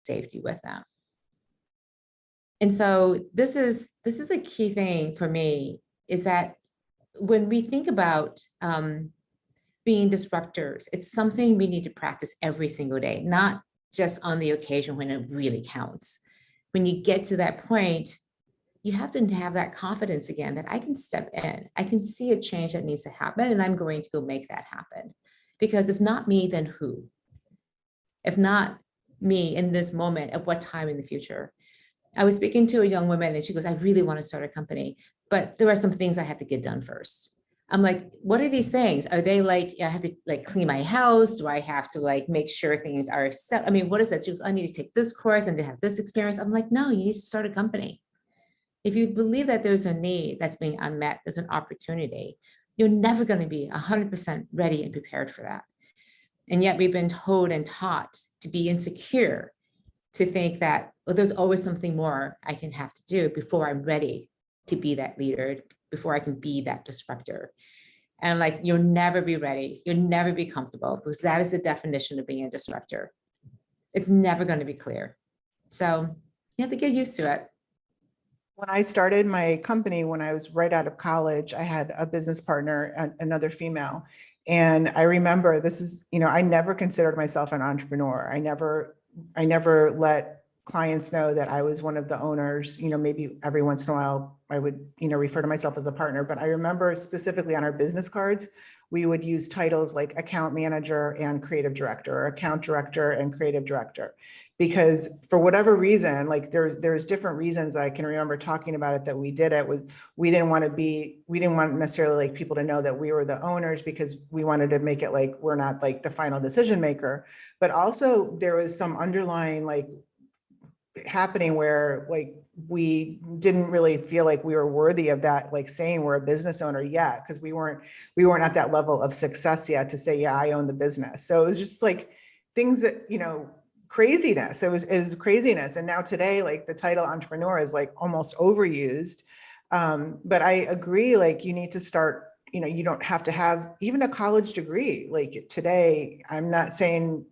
safety with them. And so this is the key thing for me, is that when we think about being disruptors, it's something we need to practice every single day, not just on the occasion when it really counts. When you get to that point, you have to have that confidence again that I can step in, I can see a change that needs to happen, and I'm going to go make that happen. Because if not me, then who? If not me in this moment, at what time in the future? I was speaking to a young woman and she goes, I really want to start a company, but there are some things I have to get done first. I'm like, what are these things? Are they like, I have to like clean my house? Do I have to like make sure things are set? I mean, what is that? She goes, I need to take this course and to have this experience. I'm like, no, you need to start a company. If you believe that there's a need that's being unmet, there's an opportunity, you're never going to be 100% ready and prepared for that. And yet we've been told and taught to be insecure, to think that, well, there's always something more I can have to do before I'm ready to be that leader, before I can be that disruptor. And like, you'll never be ready. You'll never be comfortable, because that is the definition of being a disruptor. It's never going to be clear. So you have to get used to it. When I started my company, when I was right out of college, I had a business partner, another female. And I remember this is, I never considered myself an entrepreneur. I never let clients know that I was one of the owners. Maybe every once in a while I would, refer to myself as a partner, but I remember specifically on our business cards, we would use titles like account manager and creative director, or account director and creative director, because for whatever reason, like there's different reasons I can remember talking about it, that we did it with, we didn't want necessarily like people to know that we were the owners, because we wanted to make it like we're not like the final decision maker. But also there was some underlying like happening where like we didn't really feel like we were worthy of that, like saying we're a business owner yet, because we weren't at that level of success yet to say, yeah, I own the business. So it was just like things that, craziness. It was craziness. And now today, like the title entrepreneur is like almost overused. But I agree, like you need to start, you don't have to have even a college degree. Like today, I'm not saying,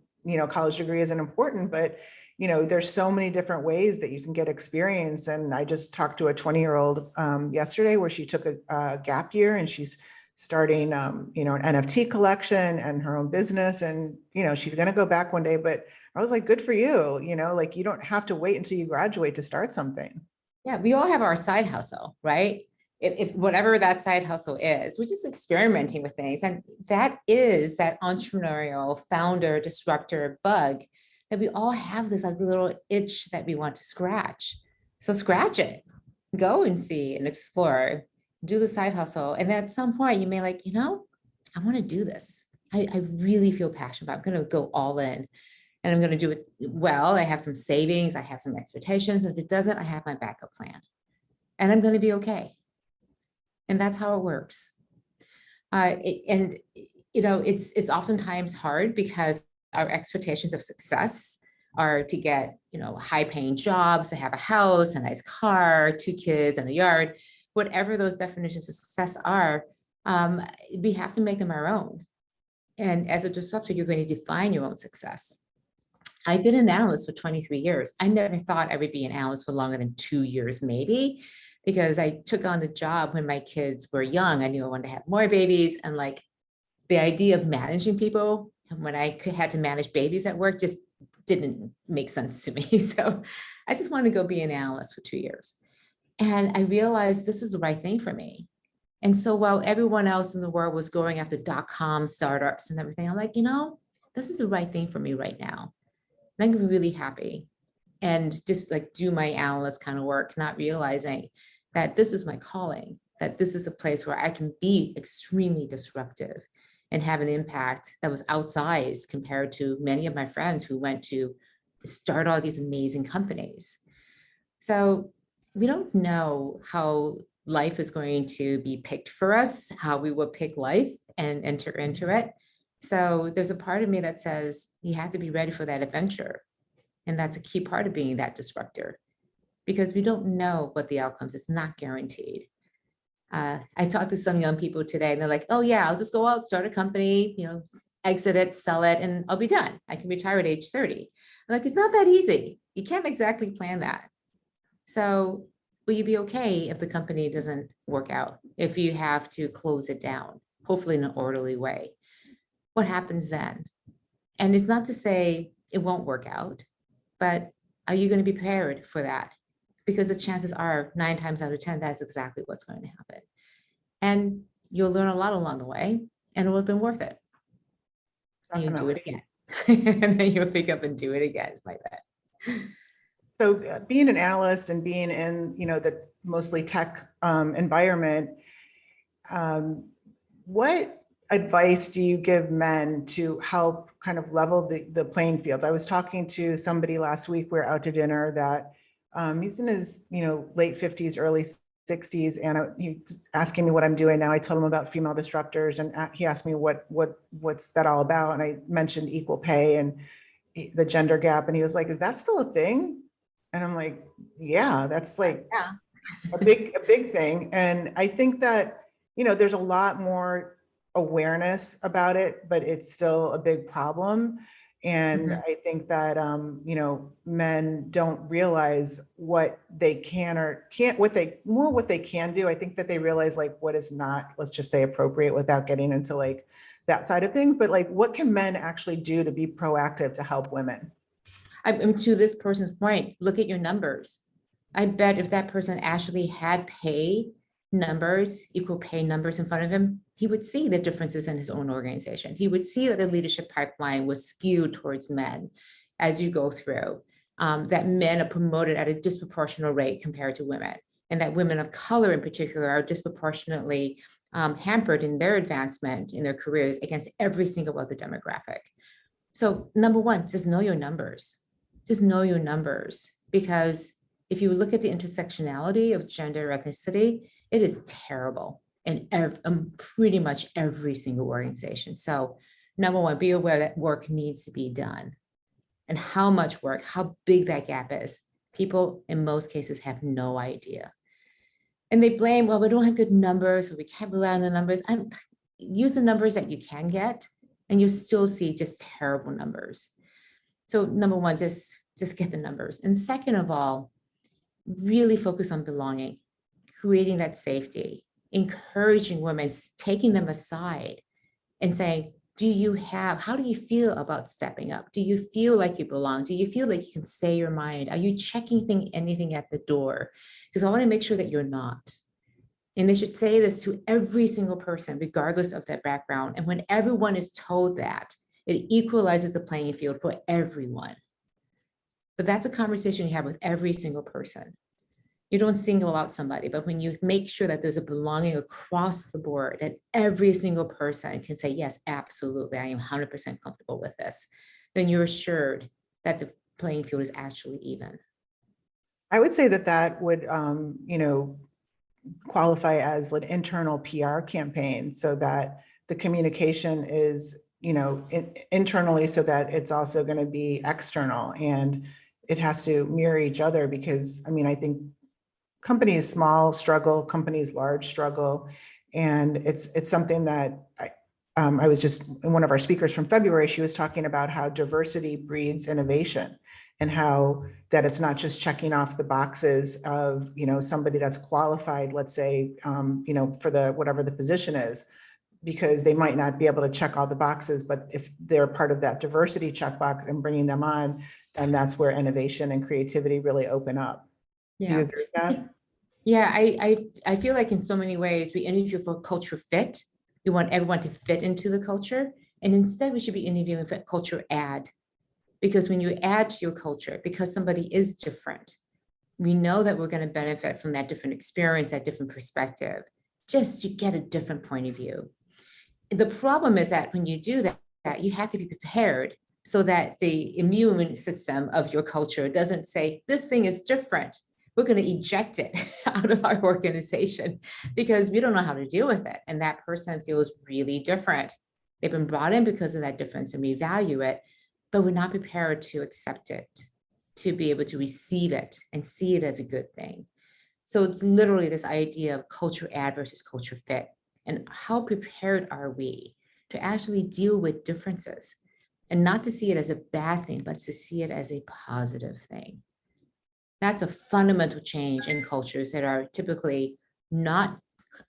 college degree isn't important, but there's so many different ways that you can get experience. And I just talked to a 20-year-old yesterday where she took a gap year, and she's starting, an NFT collection and her own business. And, she's going to go back one day, but I was like, good for you. Like you don't have to wait until you graduate to start something. Yeah, we all have our side hustle, right? If whatever that side hustle is, we're just experimenting with things. And that is that entrepreneurial founder disruptor bug, that we all have this like little itch that we want to scratch. So scratch it, go and see and explore, do the side hustle. And then at some point you may like, I want to do this. I really feel passionate about it. I'm going to go all in, and I'm going to do it well. I have some savings. I have some expectations. If it doesn't, I have my backup plan, and I'm going to be okay. And that's how it works. It's oftentimes hard because our expectations of success are to get, high paying jobs, to have a house, a nice car, 2 kids and a yard, whatever those definitions of success are, we have to make them our own. And as a disruptor, you're going to define your own success. I've been an analyst for 23 years. I never thought I would be an analyst for longer than 2 years, maybe, because I took on the job when my kids were young. I knew I wanted to have more babies, and like the idea of managing people, and when I had to manage babies at work, just didn't make sense to me. So I just wanted to go be an analyst for 2 years. And I realized this is the right thing for me. And so while everyone else in the world was going after .com startups and everything, I'm like, this is the right thing for me right now. And I'm gonna be really happy and just like do my analyst kind of work, not realizing that this is my calling, that this is the place where I can be extremely disruptive and have an impact that was outsized compared to many of my friends who went to start all these amazing companies. So we don't know how life is going to be picked for us, how we will pick life and enter into it. So there's a part of me that says you have to be ready for that adventure. And that's a key part of being that disruptor, because we don't know what the outcomes, it's not guaranteed. I talked to some young people today and they're like, oh yeah, I'll just go out, start a company, exit it, sell it, and I'll be done. I can retire at age 30. I'm like, it's not that easy. You can't exactly plan that. So will you be okay if the company doesn't work out, if you have to close it down, hopefully in an orderly way? What happens then? And it's not to say it won't work out, but are you going to be prepared for that? Because the chances are 9 times out of 10, that's exactly what's going to happen. And you'll learn a lot along the way and it will have been worth it. And you do it again. And then you'll pick up and do it again, is my bet. So being an analyst and being in, the mostly tech environment, what advice do you give men to help kind of level the playing field? I was talking to somebody last week, we were out to dinner, that he's in his, late 50s, early 60s. And he was asking me what I'm doing now. I told him about female disruptors, and he asked me what's that all about? And I mentioned equal pay and the gender gap. And he was like, is that still a thing? And I'm like, yeah, that's like a big thing. And I think that, there's a lot more awareness about it, but it's still a big problem. And I think that, men don't realize what they can or can't, what they can do. I think that they realize like what is not, let's just say, appropriate, without getting into like that side of things. But like, what can men actually do to be proactive to help women? I'm to this person's point, look at your numbers. I bet if that person actually had equal pay numbers in front of him, he would see the differences in his own organization. He would see that the leadership pipeline was skewed towards men as you go through, that men are promoted at a disproportionate rate compared to women, and that women of color in particular are disproportionately hampered in their advancement in their careers against every single other demographic. So number one, just know your numbers. Just know your numbers, because if you look at the intersectionality of gender, ethnicity, it is terrible in pretty much every single organization. So number one, be aware that work needs to be done, and how much work, how big that gap is. People in most cases have no idea. And they blame, well, we don't have good numbers, or we can't rely on the numbers. Use the numbers that you can get, and you still see just terrible numbers. So number one, just get the numbers. And second of all, really focus on belonging, creating that safety, encouraging women, taking them aside and saying, how do you feel about stepping up? Do you feel like you belong? Do you feel like you can say your mind? Are you checking anything at the door? Because I want to make sure that you're not. And they should say this to every single person, regardless of their background. And when everyone is told that, it equalizes the playing field for everyone. But that's a conversation you have with every single person. You don't single out somebody, but when you make sure that there's a belonging across the board, that every single person can say, yes, absolutely, I am 100% comfortable with this, then you're assured that the playing field is actually even. I would say that would, qualify as an internal PR campaign, so that the communication is, internally, so that it's also going to be external, and it has to mirror each other. Because I think companies small struggle, companies large struggle. And it's something that I was just, one of our speakers from February, she was talking about how diversity breeds innovation, and how that it's not just checking off the boxes of, somebody that's qualified, let's say, for whatever the position is, because they might not be able to check all the boxes, but if they're part of that diversity checkbox and bringing them on, then that's where innovation and creativity really open up. Yeah. Do you agree with that? Yeah, I feel like in so many ways we interview for culture fit. We want everyone to fit into the culture. And instead we should be interviewing for culture add. Because when you add to your culture, because somebody is different, we know that we're going to benefit from that different experience, that different perspective, just to get a different point of view. The problem is that when you do that, you have to be prepared so that the immune system of your culture doesn't say, this thing is different, we're going to eject it out of our organization, because we don't know how to deal with it. And that person feels really different. They've been brought in because of that difference, and we value it, but we're not prepared to accept it, to be able to receive it and see it as a good thing. So it's literally this idea of culture add versus culture fit. And how prepared are we to actually deal with differences and not to see it as a bad thing, but to see it as a positive thing. That's a fundamental change in cultures that are typically not,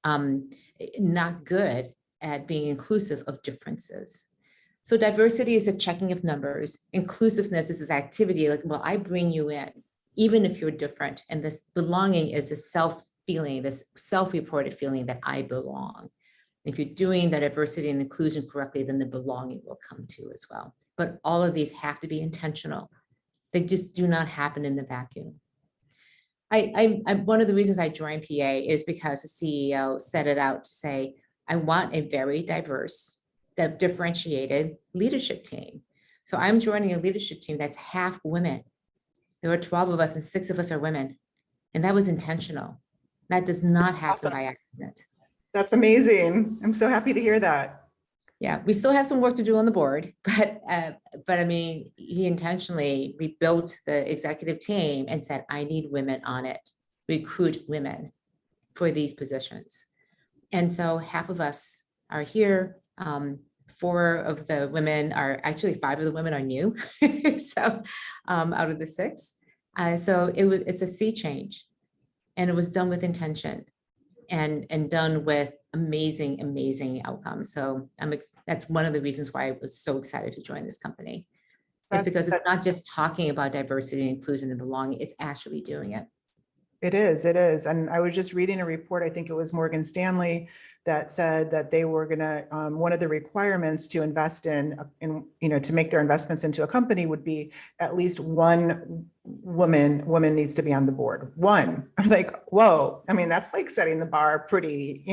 not good at being inclusive of differences. So diversity is a checking of numbers. Inclusiveness is this activity like, well, I bring you in, even if you're different. And this belonging is a self-feeling, this self-reported feeling that I belong. If you're doing the diversity and inclusion correctly, then the belonging will come too as well. But all of these have to be intentional. They just do not happen in the vacuum. One of the reasons I joined PA is because the CEO set it out to say, I want a very diverse, differentiated leadership team. So I'm joining a leadership team that's half women. There are 12 of us and 6 of us are women. And that was intentional. That does not happen by accident. That's amazing. I'm so happy to hear that. Yeah, we still have some work to do on the board, but I mean, he intentionally rebuilt the executive team and said, I need women on it, recruit women for these positions. And so half of us are here. 4 of the women are, actually 5 of the women are new. So out of the 6. So it's a sea change, and it was done with intention and done with amazing outcomes. So that's one of the reasons why I was so excited to join this company. It's because it's not just talking about diversity, inclusion, and belonging, it's actually doing it. It is. And I was just reading a report, I think it was Morgan Stanley, that said that they were going to, one of the requirements to invest in, to make their investments into a company would be at least one woman needs to be on the board. One. I'm like, whoa. I mean, that's like setting the bar pretty,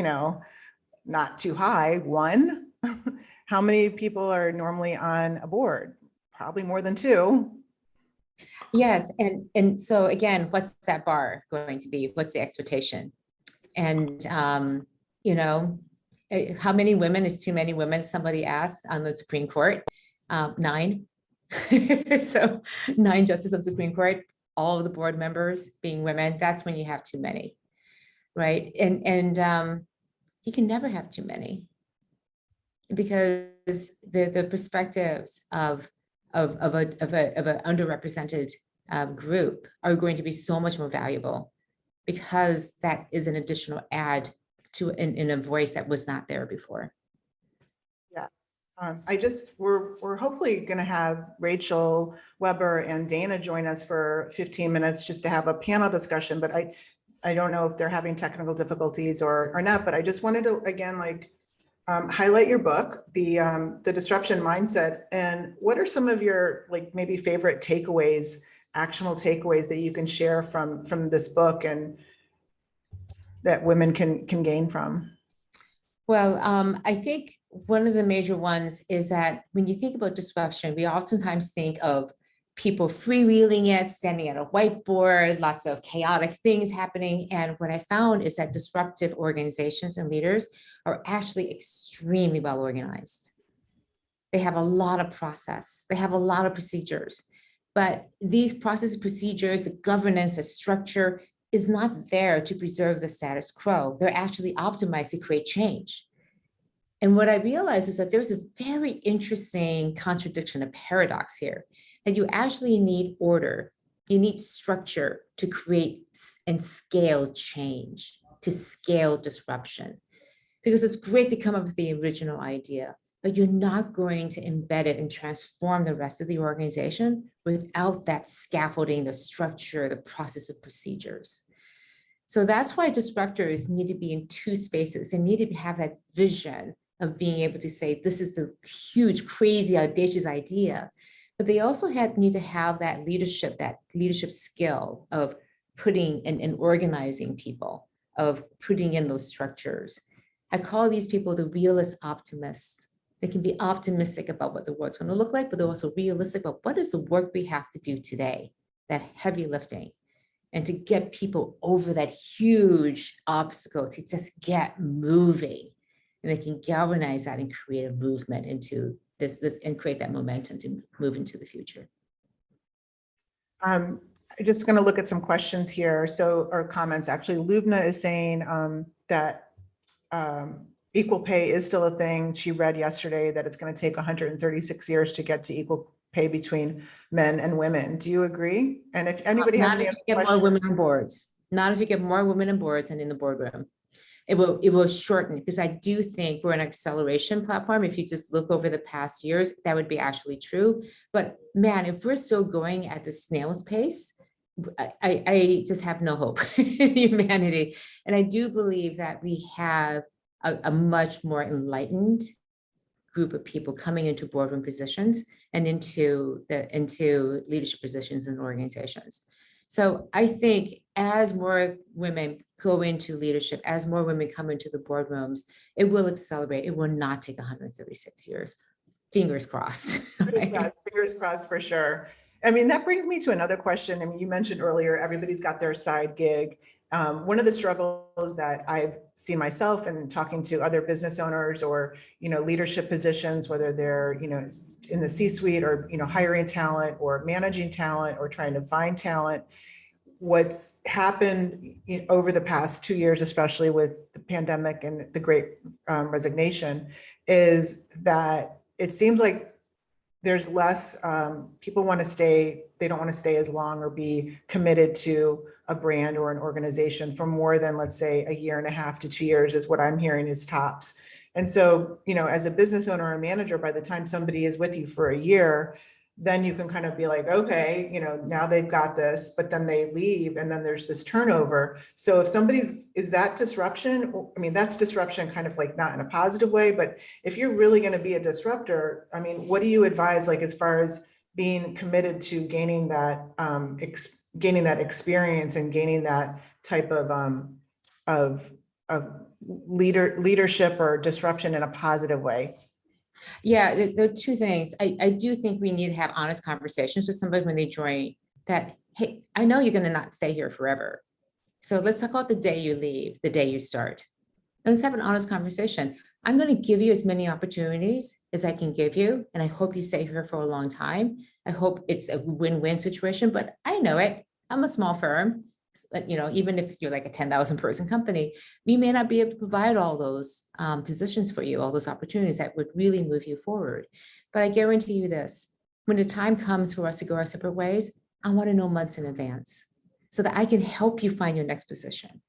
not too high. One. How many people are normally on a board? Probably more than 2. Yes, and so again, what's that bar going to be? What's the expectation? And how many women is too many women? Somebody asked on the Supreme Court. 9. So 9 justices of the Supreme Court, all of the board members being women. That's when you have too many, right? And you can never have too many, because the perspectives of an underrepresented group are going to be so much more valuable, because that is an additional add to in a voice that was not there before. Yeah, we're hopefully going to have Rachel Weber and Dana join us for 15 minutes just to have a panel discussion, but I don't know if they're having technical difficulties or not, but I just wanted to, again, highlight your book, the Disruption Mindset, and what are some of your maybe favorite takeaways, actionable takeaways that you can share from this book and that women can gain from? Well, I think one of the major ones is that when you think about disruption, we oftentimes think of people freewheeling it, standing at a whiteboard, lots of chaotic things happening. And what I found is that disruptive organizations and leaders are actually extremely well organized. They have a lot of process. They have a lot of procedures. But these processes, procedures, the governance, the structure is not there to preserve the status quo. They're actually optimized to create change. And what I realized is that there's a very interesting contradiction, a paradox here, that you actually need order, you need structure to create and scale change, to scale disruption. Because it's great to come up with the original idea, but you're not going to embed it and transform the rest of the organization without that scaffolding, the structure, the process of procedures. So that's why disruptors need to be in 2 spaces. They need to have that vision of being able to say, this is the huge, crazy, audacious idea. But they also need to have that leadership skill of putting and organizing people, of putting in those structures. I call these people the realist optimists. They can be optimistic about what the world's going to look like, but they're also realistic about what is the work we have to do today, that heavy lifting, and to get people over that huge obstacle to just get moving. And they can galvanize that and create a movement into this and create that momentum to move into the future. I'm just going to look at some questions here. So, or comments actually. Lubna is saying that equal pay is still a thing. She read yesterday that it's going to take 136 years to get to equal pay between men and women. Do you agree? And if anybody has Not any if other you get more questions, women on boards. Not if you get more women on boards and in the boardroom. It will shorten, because I do think we're an acceleration platform. If you just look over the past years, that would be actually true. But man, if we're still going at the snail's pace, I just have no hope in humanity. And I do believe that we have a much more enlightened group of people coming into boardroom positions and into leadership positions in organizations. So I think as more women go into leadership, as more women come into the boardrooms, it will accelerate. It will not take 136 years. Fingers crossed. Right? fingers crossed for sure. I mean, that brings me to another question. I mean, you mentioned earlier, everybody's got their side gig. One of the struggles that I've seen myself and talking to other business owners or, leadership positions, whether they're, in the C-suite or, hiring talent or managing talent or trying to find talent, what's happened over the past 2 years, especially with the pandemic and the great resignation, is that it seems like there's less, people want to stay, they don't want to stay as long or be committed to a brand or an organization for more than, let's say, a year and a half to 2 years is what I'm hearing is tops. And so, as a business owner or manager, by the time somebody is with you for a year, then you can kind of be like, okay, now they've got this, but then they leave and then there's this turnover. So if is that disruption? I mean, that's disruption kind of like not in a positive way, but if you're really going to be a disruptor, I mean, what do you advise, like, as far as being committed to gaining that, experience and gaining that type of leadership or disruption in a positive way? Yeah, there are two things. I do think we need to have honest conversations with somebody when they join that, hey, I know you're going to not stay here forever. So let's talk about the day you leave, the day you start. Let's have an honest conversation. I'm going to give you as many opportunities as I can give you. And I hope you stay here for a long time. I hope it's a win-win situation, but I know it. I'm a small firm. But, even if you're like a 10,000 person company, we may not be able to provide all those positions for you, all those opportunities that would really move you forward. But I guarantee you this, when the time comes for us to go our separate ways, I want to know months in advance so that I can help you find your next position.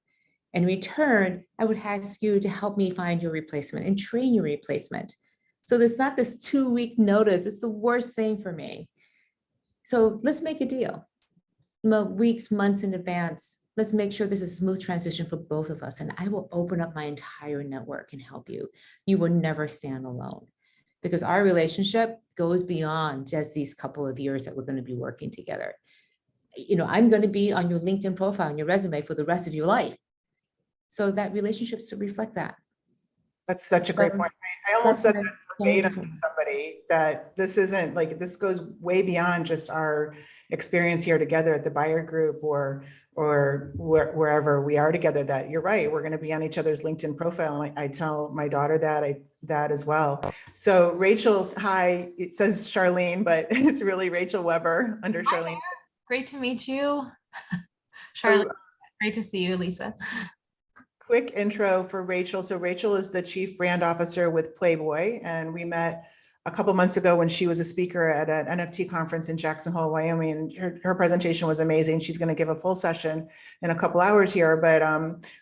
In return, I would ask you to help me find your replacement and train your replacement. So there's not this 2-week notice. It's the worst thing for me. So let's make a deal. Weeks, months in advance. Let's make sure this is a smooth transition for both of us. And I will open up my entire network and help you. You will never stand alone, because our relationship goes beyond just these couple of years that we're going to be working together. I'm going to be on your LinkedIn profile and your resume for the rest of your life. So that relationship should reflect that. That's such a great point. I almost said that verbatim to somebody, that this isn't like, this goes way beyond just our experience here together at the buyer group or wherever we are together, that you're right, we're going to be on each other's LinkedIn profile. And I tell my daughter that as well. So Rachel, hi, it says Charlene, but it's really Rachel Weber under Charlene. Hi, great to meet you. Charlene, great to see you, Lisa. Quick intro for Rachel. So Rachel is the Chief Brand Officer with Playboy, and we met a couple months ago when she was a speaker at an NFT conference in Jackson Hole, Wyoming. Her presentation was amazing. She's going to give a full session in a couple hours here. But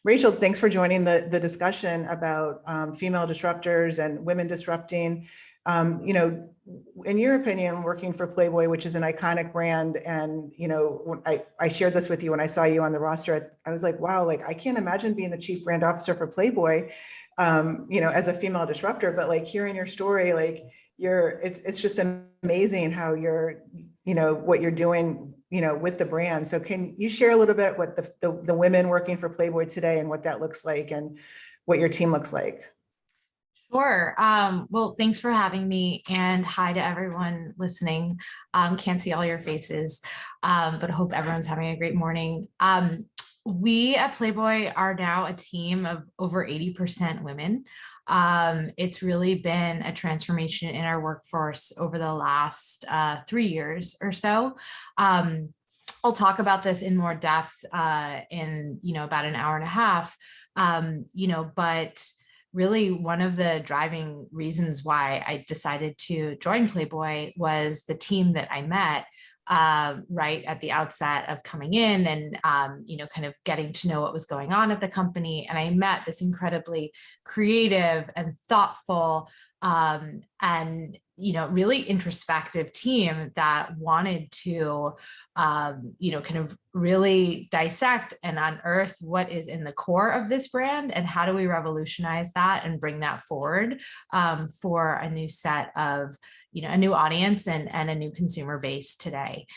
Rachel, thanks for joining the discussion about female disruptors and women disrupting. In your opinion, working for Playboy, which is an iconic brand, and when I shared this with you when I saw you on the roster, I was like, wow, like I can't imagine being the Chief Brand Officer for Playboy, as a female disruptor. But like hearing your story, like it's just amazing how what you're doing, with the brand. So can you share a little bit what the women working for Playboy today and what that looks like and what your team looks like? Sure. Well, thanks for having me, and hi to everyone listening. Can't see all your faces, but hope everyone's having a great morning. We at Playboy are now a team of over 80% women. It's really been a transformation in our workforce over the last 3 years or so. I'll talk about this in more depth in, about an hour and a half, but really one of the driving reasons why I decided to join Playboy was the team that I met right at the outset of coming in and, kind of getting to know what was going on at the company. And I met this incredibly creative and thoughtful and really introspective team that wanted to, kind of really dissect and unearth what is in the core of this brand and how do we revolutionize that and bring that forward for a new set of, a new audience and a new consumer base today.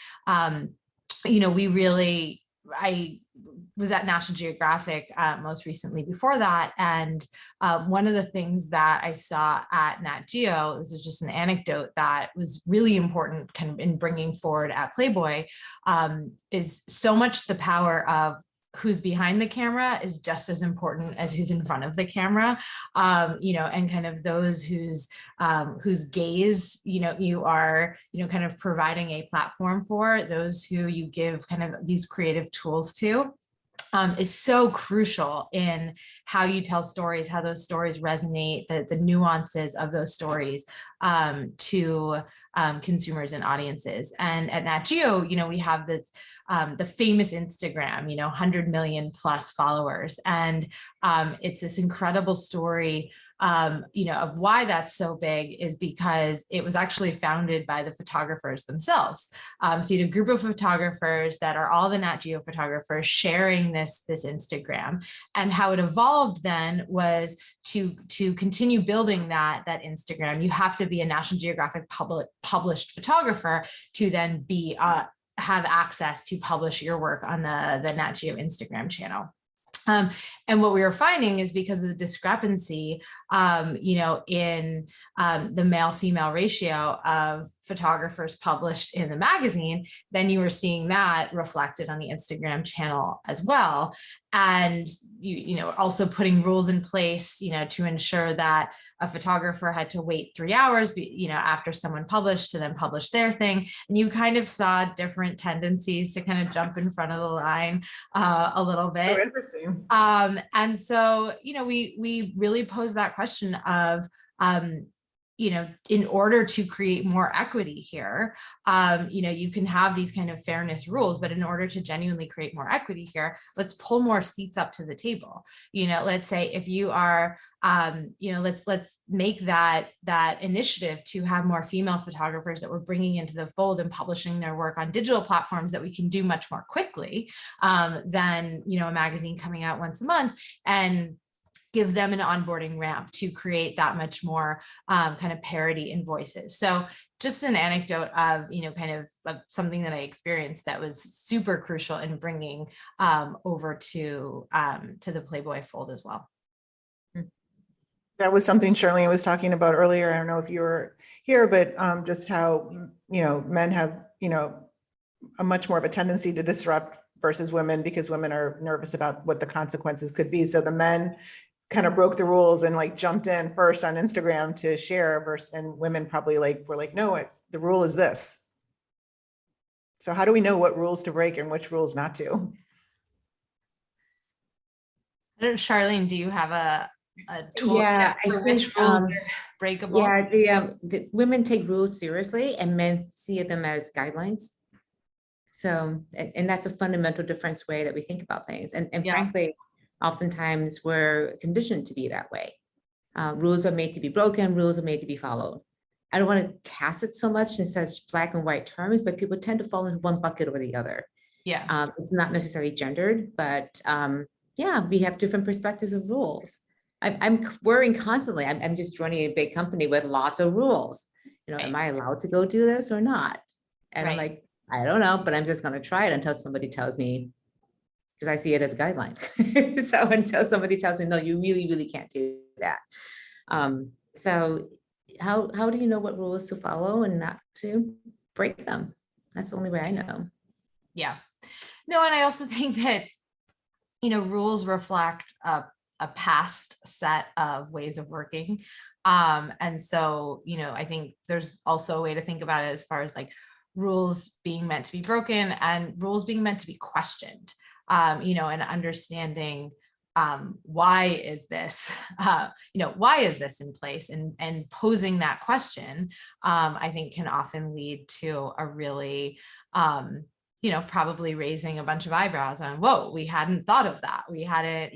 I was at National Geographic most recently before that. And one of the things that I saw at Nat Geo, this was just an anecdote that was really important kind of in bringing forward at Playboy, is so much the power of who's behind the camera is just as important as who's in front of the camera, and kind of those whose gaze, you are, kind of providing a platform for, those who you give kind of these creative tools to. Is so crucial in how you tell stories, how those stories resonate, the nuances of those stories to consumers and audiences. And at Nat Geo, we have this, the famous Instagram, 100 million plus followers. And it's this incredible story, of why that's so big is because it was actually founded by the photographers themselves. So you had a group of photographers that are all the Nat Geo photographers sharing this Instagram, and how it evolved then was to continue building that Instagram. You have to be a National Geographic published photographer to then be have access to publish your work on the Nat Geo Instagram channel. And what we were finding is because of the discrepancy, in the male-female ratio of photographers published in the magazine, then you were seeing that reflected on the Instagram channel as well. And also putting rules in place, to ensure that a photographer had to wait 3 hours, after someone published to then publish their thing. And you kind of saw different tendencies to kind of jump in front of the line a little bit. So interesting. And so, we really posed that question of, in order to create more equity here, you can have these kind of fairness rules, but in order to genuinely create more equity here, let's pull more seats up to the table. Let's say if you are, let's make that initiative to have more female photographers that we're bringing into the fold and publishing their work on digital platforms that we can do much more quickly than, a magazine coming out once a month, and give them an onboarding ramp to create that much more kind of parity in voices. So just an anecdote of, kind of something that I experienced that was super crucial in bringing over to the Playboy fold as well. That was something Charlene was talking about earlier. I don't know if you were here, but just how, men have, a much more of a tendency to disrupt versus women, because women are nervous about what the consequences could be. So the men kind of broke the rules and jumped in first on Instagram to share, versus, and women probably were like, no, the rule is this. So how do we know what rules to break and which rules not to? Charlene, do you have a tool? Yeah, for I which think, rules are breakable? Yeah, the women take rules seriously and men see them as guidelines. So, and that's a fundamental difference way that we think about things. And frankly, oftentimes we're conditioned to be that way. Rules are made to be broken, rules are made to be followed. I don't want to cast it so much in such black and white terms, but people tend to fall into one bucket or the other. Yeah. It's not necessarily gendered, but we have different perspectives of rules. I'm worrying constantly. I'm just joining a big company with lots of rules. Right. Am I allowed to go do this or not? And Right. I'm like, I don't know, but I'm just going to try it until somebody tells me, because I see it as a guideline. So until somebody tells me, no, you really, really can't do that. So how do you know what rules to follow and not to break them? That's the only way I know. Yeah. No, and I also think that, rules reflect a past set of ways of working. And so, I think there's also a way to think about it as far as rules being meant to be broken and rules being meant to be questioned, and understanding why is this, why is this in place, and posing that question, I think can often lead to a really, probably raising a bunch of eyebrows on, whoa, we hadn't thought of that. We had it,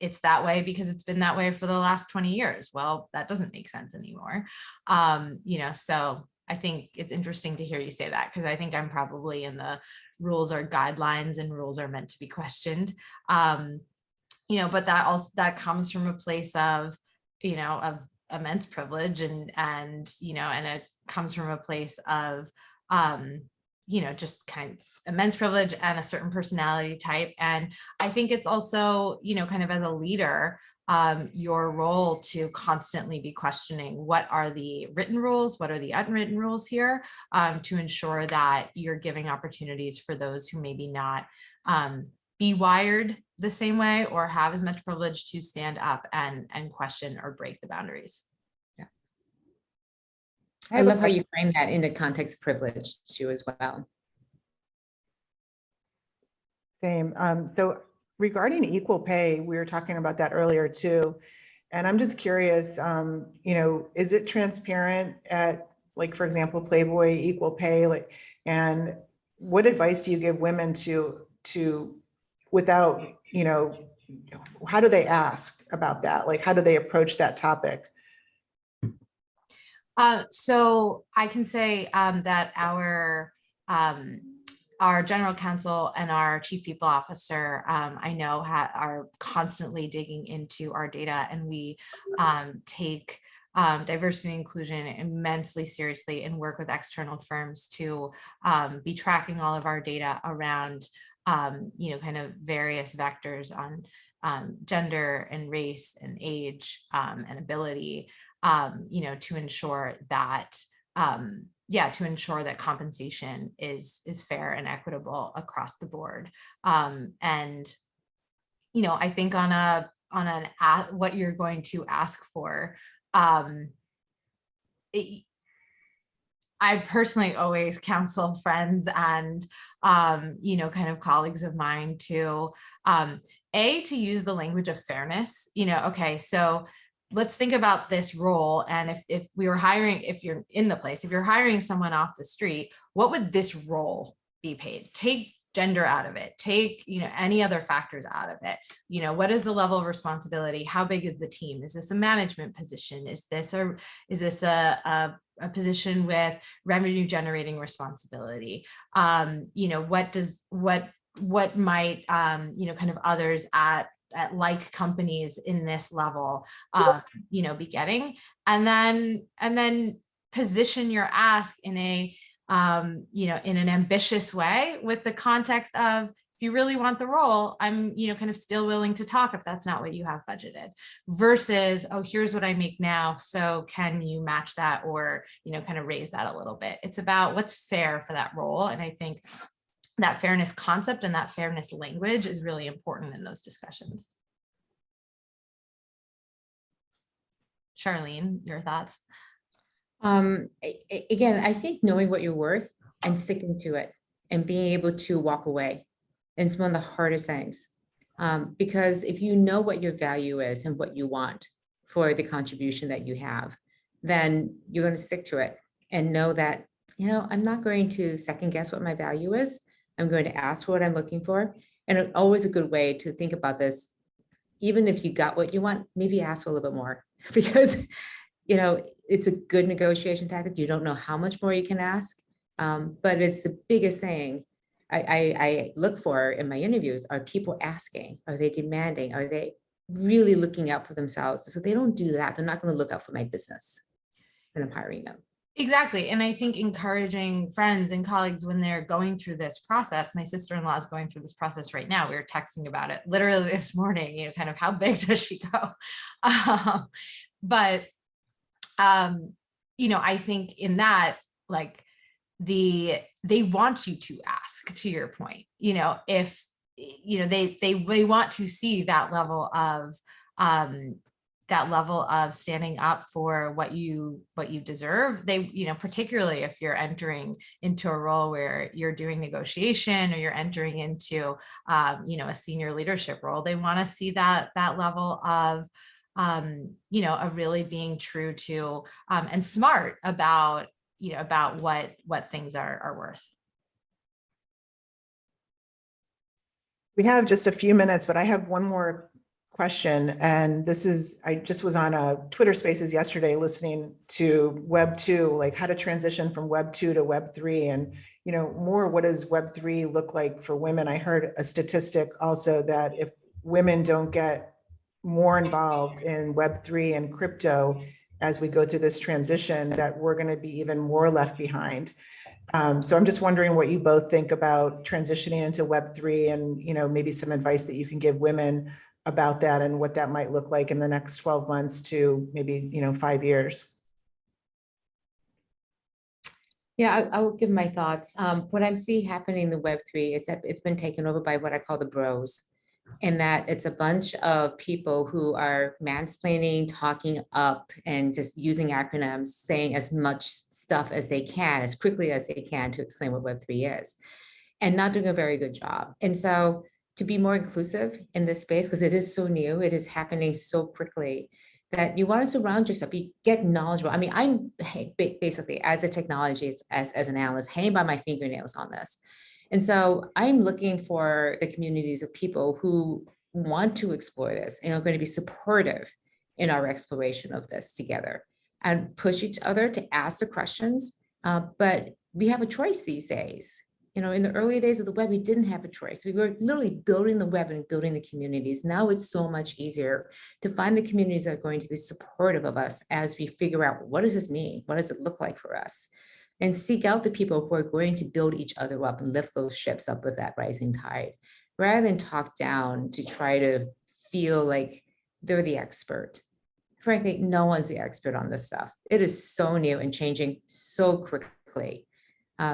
it's that way because it's been that way for the last 20 years. Well, that doesn't make sense anymore. So I think it's interesting to hear you say that, because I think I'm probably in the rules are guidelines and rules are meant to be questioned. But that comes from a place of immense privilege and it comes from a place of, just kind of immense privilege and a certain personality type. And I think it's also, kind of as a leader, your role to constantly be questioning what are the written rules, what are the unwritten rules here, to ensure that you're giving opportunities for those who maybe not be wired the same way or have as much privilege to stand up and question or break the boundaries. Yeah. I love how you frame that in the context of privilege too, as well. Same. So regarding equal pay, we were talking about that earlier too. And I'm just curious, is it transparent at, like, for example, Playboy equal pay? And what advice do you give women to without, how do they ask about that? Like, how do they approach that topic? So I can say that our general counsel and our chief people officer, I know are constantly digging into our data, and we take diversity and inclusion immensely seriously and work with external firms to be tracking all of our data around kind of various vectors on gender and race and age and ability, to ensure that compensation is fair and equitable across the board. And I think on what you're going to ask for, I personally always counsel friends and, kind of colleagues of mine to, to use the language of fairness. Okay, so let's think about this role. And if we were hiring, if you're in the place, if you're hiring someone off the street, what would this role be paid? Take gender out of it, take, any other factors out of it. What is the level of responsibility? How big is the team? Is this a management position? Is this a position with revenue generating responsibility? What might, kind of others at like companies in this level, be getting, and then position your ask in a, in an ambitious way with the context of, if you really want the role, I'm, kind of still willing to talk if that's not what you have budgeted, versus, oh, here's what I make now, so can you match that, or, kind of raise that a little bit. It's about what's fair for that role. And I think that fairness concept and that fairness language is really important in those discussions. Charlene, your thoughts? Again, I think knowing what you're worth and sticking to it and being able to walk away. And it's one of the hardest things, because if you know what your value is and what you want for the contribution that you have, then you're going to stick to it and know that, I'm not going to second guess what my value is. I'm going to ask for what I'm looking for. And always a good way to think about this, even if you got what you want, maybe ask for a little bit more, because it's a good negotiation tactic. You don't know how much more you can ask, but it's the biggest thing I look for in my interviews. Are people asking? Are they demanding? Are they really looking out for themselves? So they don't do that. They're not going to look out for my business when I'm hiring them. Exactly. And I think encouraging friends and colleagues when they're going through this process, my sister-in-law is going through this process right now. We were texting about it literally this morning, kind of how big does she go? But I think in that, like, they want you to ask, to your point, if, they want to see that level of, that level of standing up for what you deserve. They, particularly if you're entering into a role where you're doing negotiation or you're entering into, a senior leadership role, they want to see that level of, of really being true to and smart about, about what things are worth. We have just a few minutes, but I have one more question. And this is, I just was on a Twitter Spaces yesterday listening to Web 2, like how to transition from Web 2 to Web 3. And, more what does Web 3 look like for women? I heard a statistic also that if women don't get more involved in Web 3 and crypto as we go through this transition, that we're going to be even more left behind. So I'm just wondering what you both think about transitioning into Web 3 and, maybe some advice that you can give women about that and what that might look like in the next 12 months to maybe, 5 years. Yeah, I will give my thoughts. What I'm seeing happening in the Web3 is that it's been taken over by what I call the bros, and that it's a bunch of people who are mansplaining, talking up, and just using acronyms, saying as much stuff as they can, as quickly as they can to explain what Web3 is, and not doing a very good job. And so to be more inclusive in this space, because it is so new, it is happening so quickly, that you want to surround yourself, you get knowledgeable. I mean, I'm basically, as a technologist, as an analyst, hanging by my fingernails on this. And so I'm looking for the communities of people who want to explore this and are going to be supportive in our exploration of this together and push each other to ask the questions. But we have a choice these days. In the early days of the web, we didn't have a choice. We were literally building the web and building the communities. Now it's so much easier to find the communities that are going to be supportive of us as we figure out, what does this mean? What does it look like for us? And seek out the people who are going to build each other up and lift those ships up with that rising tide, rather than talk down to try to feel like they're the expert. Frankly, no one's the expert on this stuff. It is so new and changing so quickly.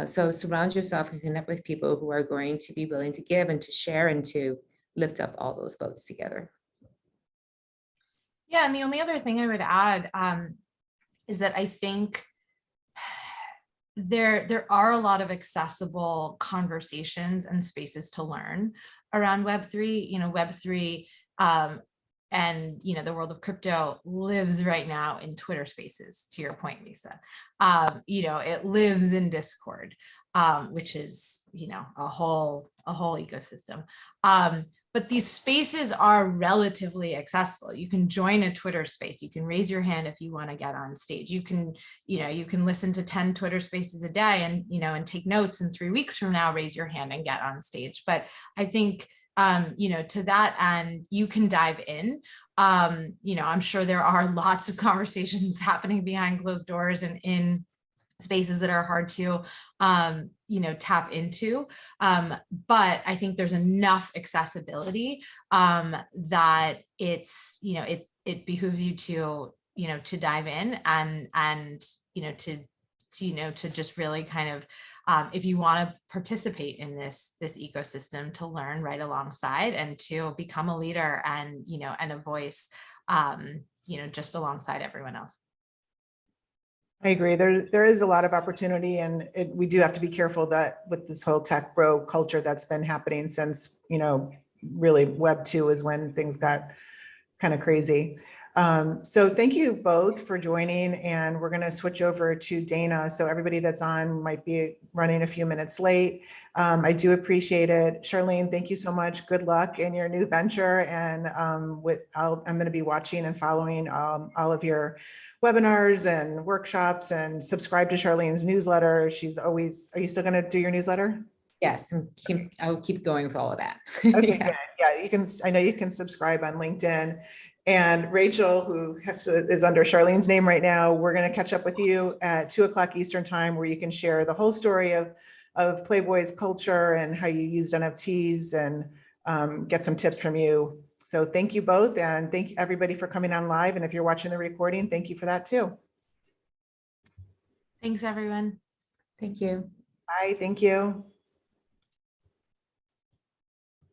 So surround yourself and connect with people who are going to be willing to give and to share and to lift up all those boats together. Yeah, and the only other thing I would add is that I think there are a lot of accessible conversations and spaces to learn around Web3. Web3 and the world of crypto lives right now in Twitter Spaces, to your point, Lisa. It lives in Discord, which is a whole ecosystem. But these spaces are relatively accessible. You can join a Twitter space. You can raise your hand if you want to get on stage. You can listen to 10 Twitter spaces a day and take notes, and 3 weeks from now raise your hand and get on stage. But I think to that end, you can dive in. I'm sure there are lots of conversations happening behind closed doors and in spaces that are hard to, tap into. But I think there's enough accessibility that it's, it behooves you to dive in and to just really kind of, if you want to participate in this ecosystem, to learn right alongside and to become a leader and, and a voice, just alongside everyone else. I agree. There is a lot of opportunity, and we do have to be careful that with this whole tech bro culture that's been happening since, really Web 2 is when things got kind of crazy. So thank you both for joining, and we're going to switch over to Dana. So everybody that's on might be running a few minutes late. I do appreciate it. Charlene, thank you so much. Good luck in your new venture. And I'm going to be watching and following all of your webinars and workshops, and subscribe to Charlene's newsletter. She's always, are you still going to do your newsletter? Yes, and I'll keep going with all of that. Okay, yeah. Yeah, you can. I know you can subscribe on LinkedIn. And Rachel, who is under Charlene's name right now, we're going to catch up with you at 2:00 Eastern time, where you can share the whole story of Playboy's culture and how you used NFTs, and get some tips from you. So thank you both, and thank you everybody for coming on live. And if you're watching the recording, thank you for that too. Thanks, everyone. Thank you. Bye. Thank you.